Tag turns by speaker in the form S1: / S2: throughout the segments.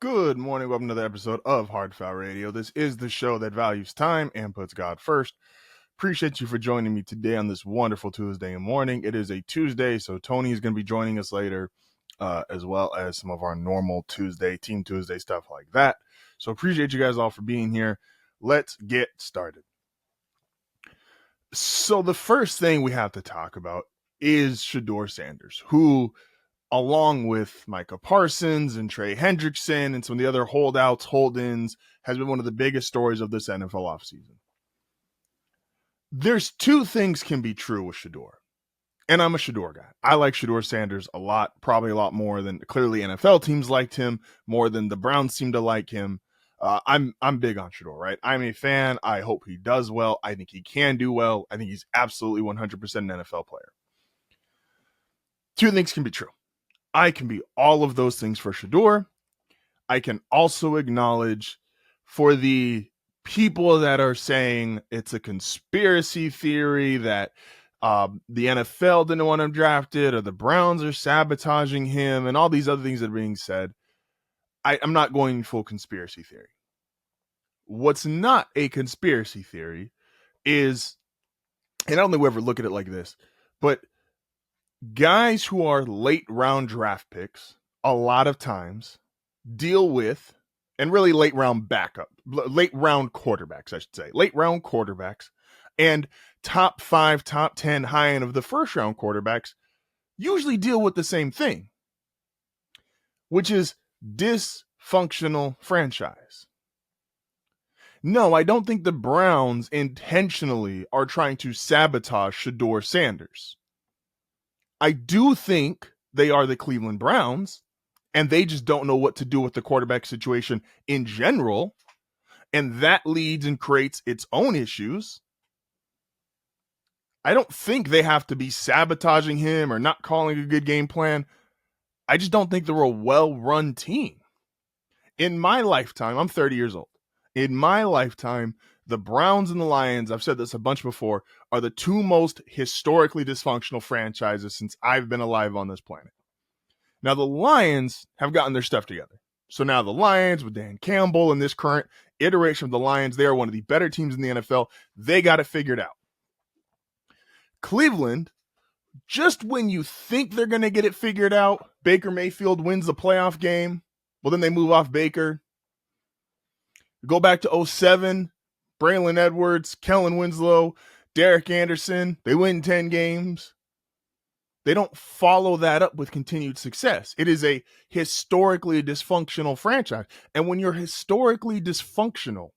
S1: Good morning. Welcome to the episode of HardFoul Radio. This is the show that values time and puts God first. Appreciate you for joining me today on this wonderful Tuesday morning. It is a Tuesday, so Tony is going to be joining us later, as well as some of our normal Tuesday, Team Tuesday stuff like that. So appreciate you guys all for being here. Let's get started. So the first thing we have to talk about is Shedeur Sanders, who, along with Micah Parsons and Trey Hendrickson and some of the other holdouts, hold-ins, has been one of the biggest stories of this NFL offseason. There's two things can be true with Shedeur, and I'm a Shedeur guy. I like Shedeur Sanders a lot, probably a lot more than clearly NFL teams liked him, more than the Browns seem to like him. I'm big on Shedeur, right? I'm a fan. I hope he does well. I think he can do well. I think he's absolutely 100% an NFL player. Two things can be true. I can be all of those things for Shedeur. I can also acknowledge for the people that are saying it's a conspiracy theory that the NFL didn't want him drafted or the Browns are sabotaging him and all these other things that are being said. I'm not going full conspiracy theory. What's not a conspiracy theory is, and I don't think we ever look at it like this, but guys who are late round draft picks a lot of times deal with, and really late round quarterbacks, I should say, late round quarterbacks and top 5, top 10 high end of the first round quarterbacks usually deal with the same thing, which is dysfunctional franchise. No, I don't think the Browns intentionally are trying to sabotage Shedeur Sanders. I do think they are the Cleveland Browns, and they just don't know what to do with the quarterback situation in general, and that leads and creates its own issues. I don't think they have to be sabotaging him or not calling a good game plan. I just don't think they're a well-run team. In my lifetime, I'm 30 years old. In my lifetime, the Browns and the Lions, I've said this a bunch before, are the two most historically dysfunctional franchises since I've been alive on this planet. Now, the Lions have gotten their stuff together. So now the Lions with Dan Campbell and this current iteration of the Lions, they are one of the better teams in the NFL. They got it figured out. Cleveland, just when you think they're going to get it figured out, Baker Mayfield wins the playoff game. Well, then they move off Baker. Go back to 2007, Braylon Edwards, Kellen Winslow, Derek Anderson. They win 10 games. They don't follow that up with continued success. It is a historically dysfunctional franchise. And when you're historically dysfunctional,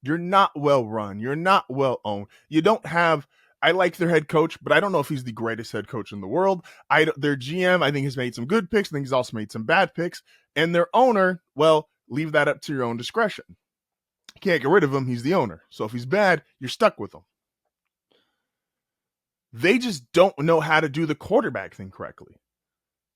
S1: you're not well run. You're not well owned. You don't have, I like their head coach, but I don't know if he's the greatest head coach in the world. Their GM, I think, has made some good picks. I think he's also made some bad picks. And their owner, well, leave that up to your own discretion. You can't get rid of him. He's the owner. So if he's bad, you're stuck with him. They just don't know how to do the quarterback thing correctly.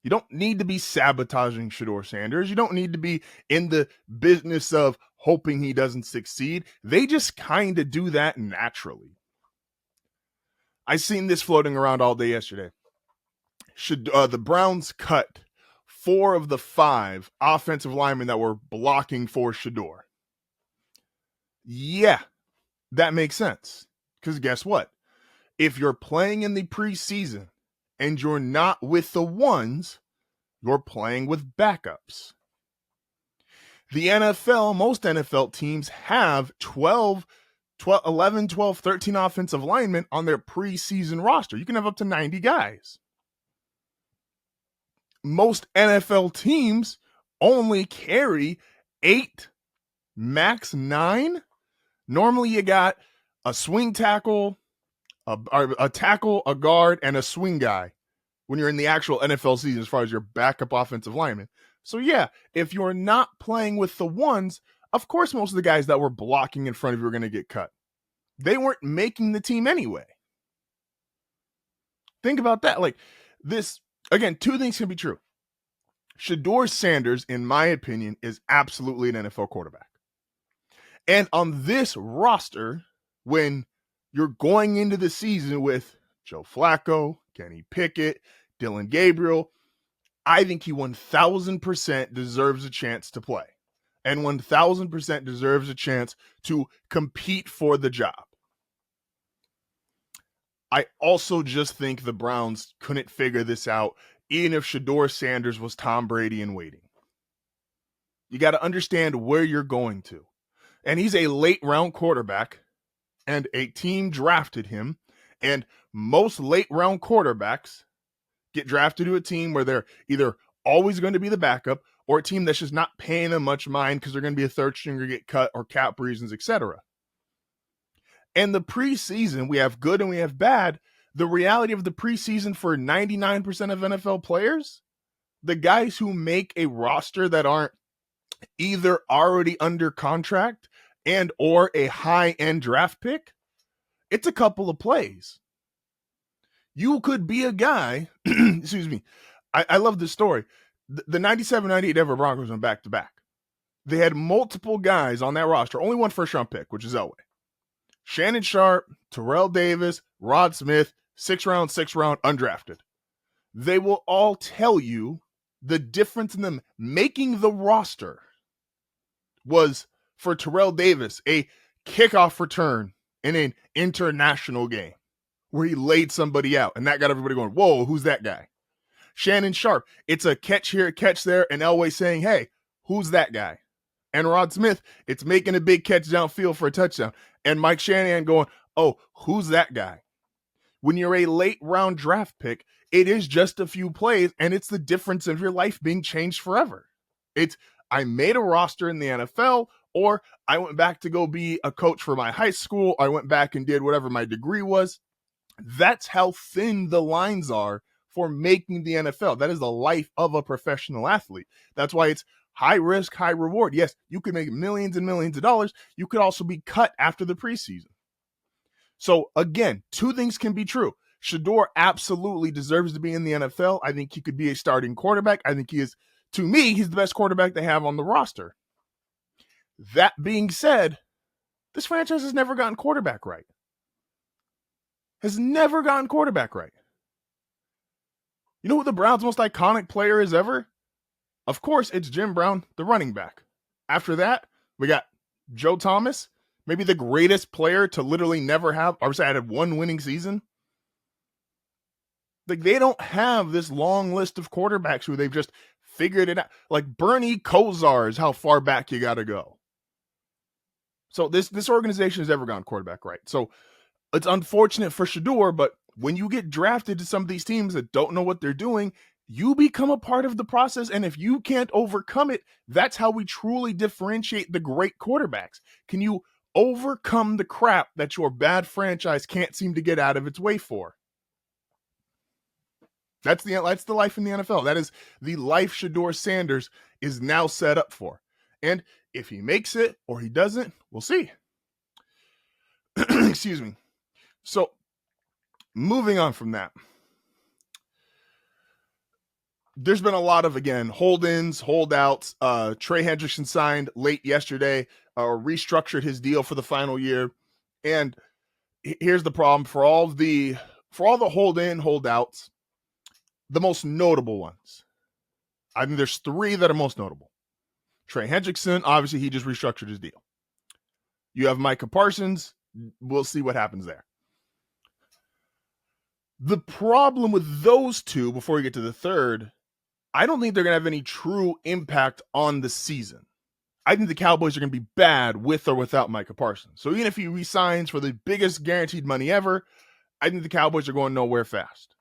S1: You don't need to be sabotaging Shedeur Sanders. You don't need to be in the business of hoping he doesn't succeed. They just kind of do that naturally. I seen this floating around all day yesterday. The Browns cut 4 of the 5 offensive linemen that were blocking for Shedeur. Yeah, that makes sense. Because guess what? If you're playing in the preseason and you're not with the ones, you're playing with backups. The NFL, most NFL teams have 11, 12, 13 offensive linemen on their preseason roster. You can have up to 90 guys. Most NFL teams only carry 8, max 9. Normally you got a swing tackle, a tackle, a guard, and a swing guy when you're in the actual NFL season as far as your backup offensive lineman. So yeah, if you're not playing with the ones, of course most of the guys that were blocking in front of you are going to get cut. They weren't making the team anyway. Think about that. Like this, again, two things can be true. Shedeur Sanders, in my opinion, is absolutely an NFL quarterback. And on this roster, when you're going into the season with Joe Flacco, Kenny Pickett, Dylan Gabriel, I think he 1000% deserves a chance to play. and 1000% deserves a chance to compete for the job. I also just think the Browns couldn't figure this out, even if Shedeur Sanders was Tom Brady in waiting. You got to understand where you're going to. And he's a late round quarterback, and a team drafted him. And most late round quarterbacks get drafted to a team where they're either always going to be the backup or a team that's just not paying them much mind because they're going to be a third stringer, get cut, or cap reasons, etc. And the preseason, we have good and we have bad. The reality of the preseason for 99% of NFL players, the guys who make a roster that aren't either already under contract and or a high-end draft pick, it's a couple of plays. You could be a guy, excuse me, I love this story. The 97-98 Denver Broncos went back-to-back. They had multiple guys on that roster, only one first-round pick, which is Elway. Shannon Sharp, Terrell Davis, Rod Smith, 6th round, undrafted. They will all tell you the difference in them making the roster was for Terrell Davis, a kickoff return in an international game where he laid somebody out, and that got everybody going, whoa, who's that guy? Shannon Sharp, it's a catch here, catch there, and Elway saying, hey, who's that guy? And Rod Smith, it's making a big catch downfield for a touchdown. And Mike Shanahan going, oh, who's that guy? When you're a late round draft pick, it is just a few plays, and it's the difference of your life being changed forever. It's, I made a roster in the NFL, or I went back to go be a coach for my high school. I went back and did whatever my degree was. That's how thin the lines are for making the NFL. That is the life of a professional athlete. That's why it's high risk, high reward. Yes, you could make millions and millions of dollars. You could also be cut after the preseason. So again, two things can be true. Shedeur absolutely deserves to be in the NFL. I think he could be a starting quarterback. I think he is, to me, he's the best quarterback they have on the roster. That being said, this franchise has never gotten quarterback right. Has never gotten quarterback right. You know who the Browns' most iconic player is ever? Of course, it's Jim Brown, the running back. After that, we got Joe Thomas, maybe the greatest player to literally never have, or say, had one winning season. Like, they don't have this long list of quarterbacks who they've just figured it out. Like Bernie Kosar is how far back you got to go. So this organization has never gone quarterback right. So it's unfortunate for Shedeur, but when you get drafted to some of these teams that don't know what they're doing, you become a part of the process. And if you can't overcome it, that's how we truly differentiate the great quarterbacks. Can you overcome the crap that your bad franchise can't seem to get out of its way for? That's the life in the NFL. That is the life Shedeur Sanders is now set up for. And if he makes it or he doesn't, we'll see. Excuse me. So moving on from that, there's been a lot of, again, hold-ins, holdouts. Trey Hendrickson signed late yesterday, restructured his deal for the final year. And here's the problem for all the hold-in, holdouts, the most notable ones. I think there's three that are most notable. Trey Hendrickson, obviously he just restructured his deal. You have Micah Parsons. We'll see what happens there. The problem with those two, before we get to the third, I don't think they're going to have any true impact on the season. I think the Cowboys are going to be bad with or without Micah Parsons. So even if he resigns for the biggest guaranteed money ever, I think the Cowboys are going nowhere fast.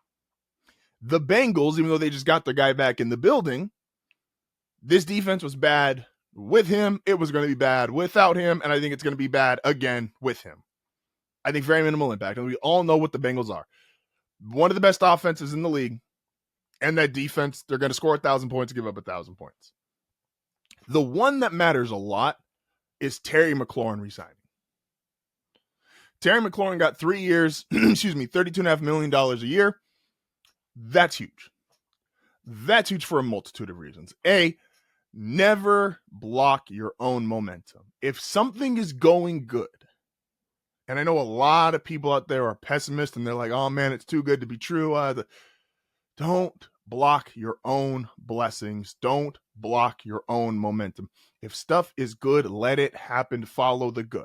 S1: The Bengals, even though they just got their guy back in the building, this defense was bad with him. It was going to be bad without him, and I think it's going to be bad again with him. I think very minimal impact, and we all know what the Bengals are. One of the best offenses in the league, and that defense, they're going to score 1,000 points, give up 1,000 points. The one that matters a lot is Terry McLaurin resigning. Terry McLaurin got 3 years, $32.5 million a year. That's huge. That's huge for a multitude of reasons. A, never block your own momentum. If something is going good, and I know a lot of people out there are pessimists and they're like, oh man, it's too good to be true. Don't block your own blessings. Don't block your own momentum. If stuff is good, let it happen. Follow the good.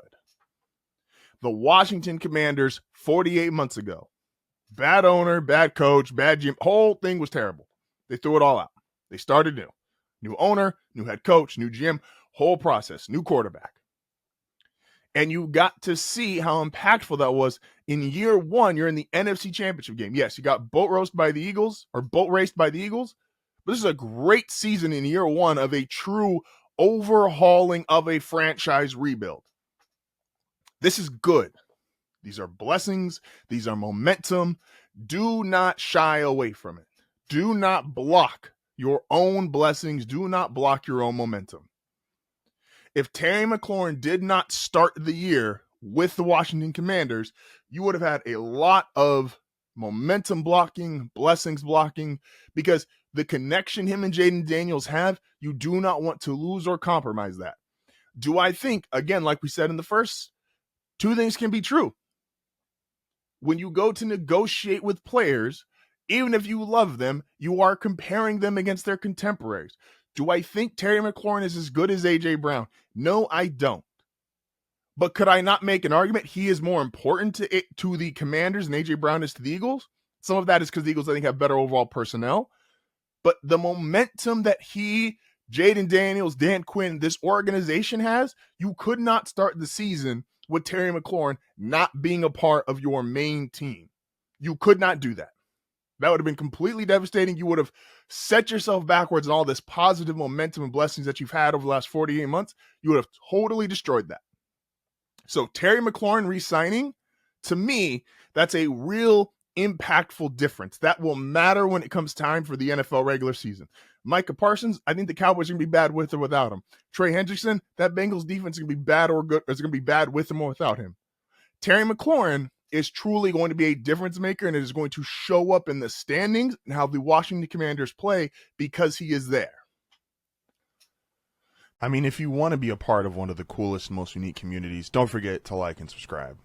S1: The Washington Commanders 48 months ago, bad owner, bad coach, bad GM, whole thing was terrible. They threw it all out. They started new. New owner, new head coach, new GM, whole process, new quarterback. And you got to see how impactful that was. In year one, you're in the NFC Championship game. Yes, you got boat raced by the Eagles, but this is a great season in year one of a true overhauling of a franchise rebuild. This is good. These are blessings. These are momentum. Do not shy away from it. Do not block your own blessings. Do not block your own momentum. If Terry McLaurin did not start the year with the Washington Commanders, you would have had a lot of momentum blocking, blessings blocking, because the connection him and Jaden Daniels have, you do not want to lose or compromise that. Do I think, again, like we said in the first, two things can be true. When you go to negotiate with players, even if you love them, you are comparing them against their contemporaries. Do I think Terry McLaurin is as good as A.J. Brown? No, I don't. But could I not make an argument he is more important to the Commanders than A.J. Brown is to the Eagles? Some of that is because the Eagles, I think, have better overall personnel. But the momentum that he, Jaden Daniels, Dan Quinn, this organization has, you could not start the season with Terry McLaurin not being a part of your main team. You could not do that. That would have been completely devastating. You would have set yourself backwards in all this positive momentum and blessings that you've had over the last 48 months. You would have totally destroyed that. So Terry McLaurin re-signing, to me, that's a real impactful difference. That will matter when it comes time for the NFL regular season. Micah Parsons, I think the Cowboys are going to be bad with or without him. Trey Hendrickson, that Bengals defense is going to be bad or good. It's going to be bad with him or without him. Terry McLaurin is truly going to be a difference maker, and it is going to show up in the standings and how the Washington Commanders play because he is there. I mean, if you want to be a part of one of the coolest, most unique communities, don't forget to like and subscribe.